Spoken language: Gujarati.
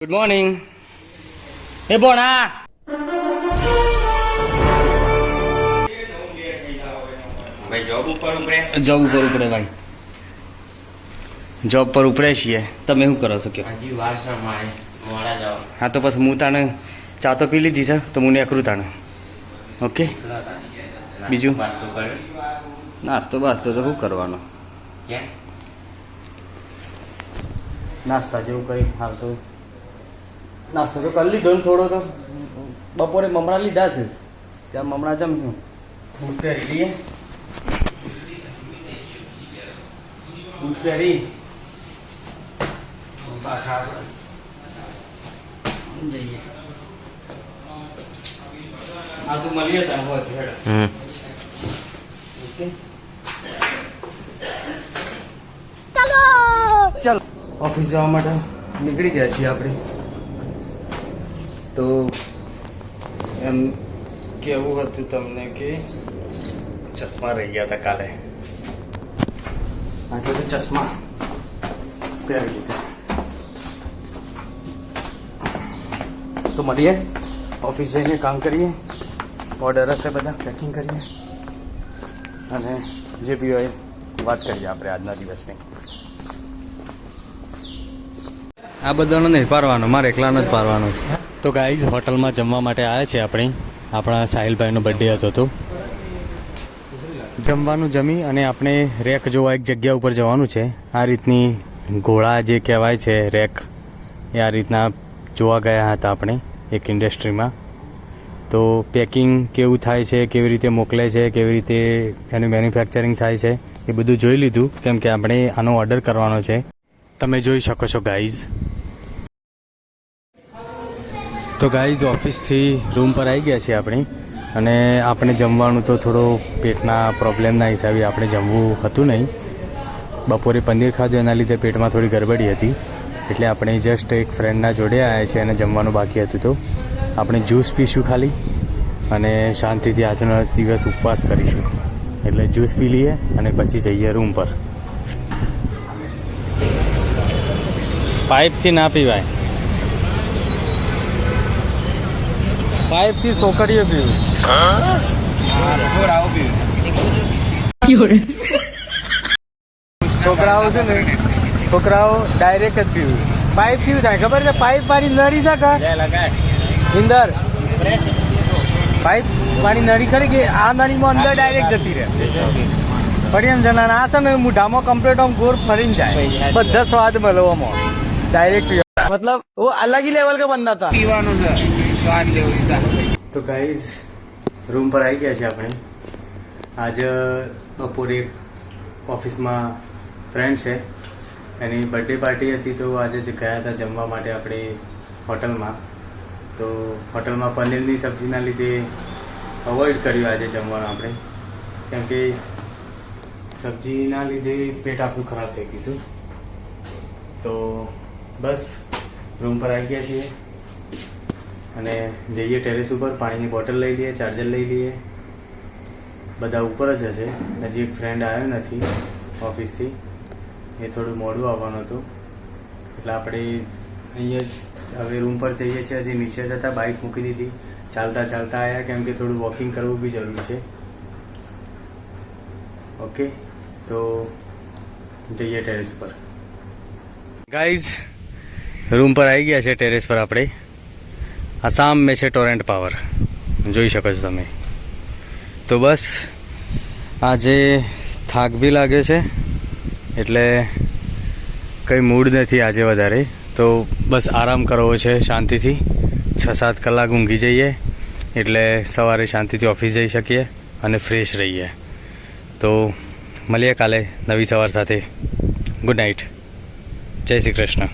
Good morning. એ બોણા ભાઈ જોબ ઉપર ઉપડે ભાઈ, જોબ પર ઉપડે છીએ. તમે શું કરો છો કે? હજી વાર છે મારે મોડા જાવ. હા તો પછી હું તાણે ચા તો પી લીધી છે, તો હું એકરું તાણે. ઓકે, બીજું? નાસ્તો કર્યો? નાસ્તો બાસ્તો તો શું કરવાનો, કેમ? નાસ્તા જેવું કંઈ હાલ તો નાસ્તો તો કરી લીધો ને થોડો તો. બપોરે મમરા લીધા છે, ત્યાં મમરા જમ્યું. બૂટ પહેરી લઈએ, બૂટ પહેરી પાછા જઈએ. આ તો મળીએ ત્યાં હોય છે હેડ. ઓકે ચાલો, ઓફિસ જવા માટે નીકળી ગયા છીએ આપણે. તો એમ કેવું હતું તમને કે ચશ્મા રહી ગયા હતા કાલે. આજે તો ચશ્મા પહેરી લીધા. તો મળીએ, ઓફિસ જઈને કામ કરીએ, ઓર્ડર હશે બધા પેકિંગ કરીએ, અને જે બી હોય વાત કરીએ આપણે આજના દિવસની. આ બધાનો નહીં પારવાનો, મારે એકલાનો જ પારવાનો. તો ગાઈઝ, હોટલમાં જમવા માટે આવ્યા છે આપણે. આપણા સાહિલભાઈનો બર્થડે હતો તો જમવાનું જમી અને આપણે રેક જોવા એક જગ્યા ઉપર જવાનું છે. આ રીતની ઘોડા જે કહેવાય છે રેક, એ આ રીતના જોવા ગયા હતા આપણે એક ઇન્ડસ્ટ્રીમાં. તો પેકિંગ કેવું થાય છે, કેવી રીતે મોકલે છે, કેવી રીતે એનું મેન્યુફેક્ચરિંગ થાય છે, એ બધું જોઈ લીધું, કેમ કે આપણે આનો ઓર્ડર કરવાનો છે. તમે જોઈ શકો છો ગાઈઝ. તો ગાઈઝ, ઓફિસથી રૂમ પર આવી ગયા છીએ આપણે, અને આપણે જમવાનું તો થોડો પેટના પ્રોબ્લેમના હિસાબે આપણે જમવું હતું નહીં. બપોરે પનીર ખાધું, એના લીધે પેટમાં થોડી ગડબડી હતી, એટલે આપણે જસ્ટ એક ફ્રેન્ડના જોડે આવ્યા છે અને જમવાનું બાકી હતું. તો આપણે જ્યુસ પીશું ખાલી, અને શાંતિથી આજનો દિવસ ઉપવાસ કરીશું. એટલે જ્યુસ પી લઈએ અને પછી જઈએ રૂમ પર. પાઇપથી ના પીવાય, પાઇપથી સોકડીએ પીવું. છોકરાઓ છે ને, છોકરાઓ ડાયરેક્ટ જ પીવું. પાઇપ પીવું થાય ખબર છે? પાઇપ મારી નળી શકે અંદર, પાઇપ મારી નળી ખરી કે આ નળીમાં અંદર ડાયરેક્ટ જતી રહે. પણ જણા આ છે ને મોઢામાં કમ્પ્લીટ આમ ગોર ફરીને જાય, બધા સ્વાદ મળવામાં ડાયરેક્ટ. મતલબ वो अलग ही लेवल का बंदा था, पीवानो છે સ્વાદ લેવું. તો ગાઈઝ, રૂમ પર આવી ગયા છે આપણે. આજે બપોરે ઓફિસમાં ફ્રેન્ડ છે, એની બર્થડે પાર્ટી હતી, તો આજે જ ગયા હતા જમવા માટે આપણે હોટલમાં. તો હોટલમાં પનીરની સબ્જીના લીધે અવોઇડ કર્યું આજે જમવાનું આપણે, કેમ કે સબ્જીના લીધે પેટ આપણું ખરાબ થઈ ગયું હતું. તો બસ રૂમ પર આવી ગયા છીએ અને જઈએ ટેરેસ ઉપર. પાણીની બોટલ લઈ લઈએ, ચાર્જર લઈ લઈએ. બધા ઉપર જ હશે. હજી એક ફ્રેન્ડ આવ્યો નથી ઓફિસથી, એ થોડું મોડું આવવાનું હતું, એટલે આપણે અહીંયા જ હવે રૂમ પર જઈએ છીએ. હજી નીચે જતાં બાઇક મૂકી દીધી, ચાલતા ચાલતા આવ્યા, કેમ કે થોડું વોકિંગ કરવું બી જરૂરી છે. ઓકે, તો જઈએ ટેરેસ ઉપર. ગાઈઝ, રૂમ પર આવી ગયા છે ટેરેસ પર આપણે. આ સામે છે ટોરેન્ટ પાવર, જોઈ શકો છો તમે. તો બસ આજે થાક બી લાગ્યો છે, એટલે કંઈ મૂડ નથી આજે વધારે. તો બસ આરામ કરવો છે શાંતિથી. 6-7 કલાક ઊંઘી જઈએ એટલે સવારે શાંતિથી ઓફિસ જઈ શકીએ અને ફ્રેશ રહીએ. તો મળીએ કાલે નવી સવાર સાથે. ગુડ નાઇટ, જય શ્રી કૃષ્ણ.